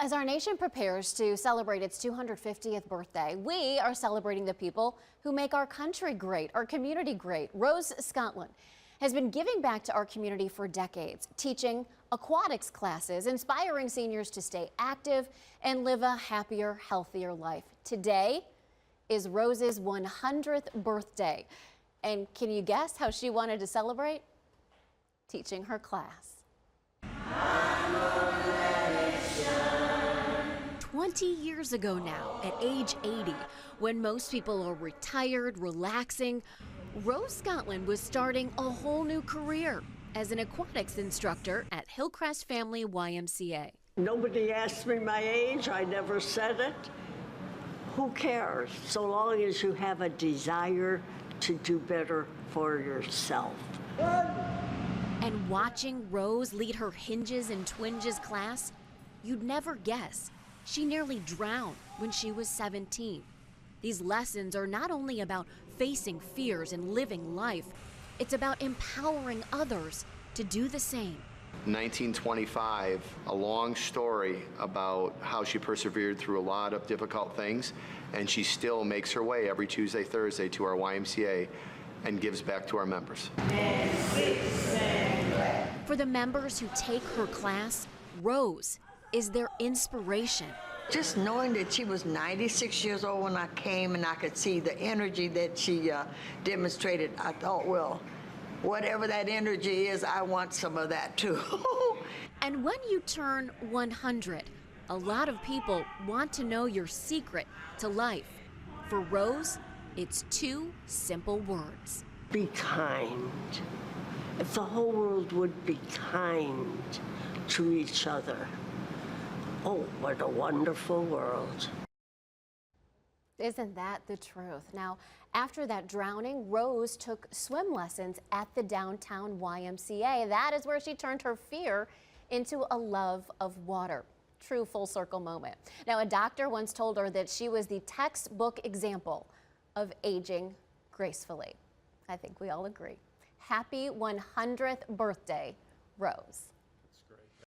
As our nation prepares to celebrate its 250th birthday, we are celebrating the people who make our country great, our community great. Rose Scotland has been giving back to our community for decades, teaching aquatics classes, inspiring seniors to stay active and live a happier, healthier life. Today is Rose's 100th birthday. And can you guess how she wanted to celebrate? Teaching her class. 20 years ago now, at age 80, when most people are retired, relaxing, Rose Scotland was starting a whole new career as an aquatics instructor at Hillcrest Family YMCA. Nobody asked me my age. I never said it. Who cares? So long as you have a desire to do better for yourself. And watching Rose lead her hinges and twinges class, you'd never guess she nearly drowned when she was 17. These lessons are not only about facing fears and living life, it's about empowering others to do the same. 1925, a long story about how she persevered through a lot of difficult things, and she still makes her way every Tuesday, Thursday to our YMCA and gives back to our members. For the members who take her class, Rose is their inspiration. Just knowing that she was 96 years old when I came and I could see the energy that she demonstrated, I thought, well, whatever that energy is, I want some of that too. And when you turn 100, a lot of people want to know your secret to life. For Rose, it's two simple words. Be kind. If the whole world would be kind to each other, oh, what a wonderful world. Isn't that the truth? Now, after that drowning, Rose took swim lessons at the downtown YMCA. That is where she turned her fear into a love of water. True full circle moment. Now, a doctor once told her that she was the textbook example of aging gracefully. I think we all agree. Happy 100th birthday, Rose.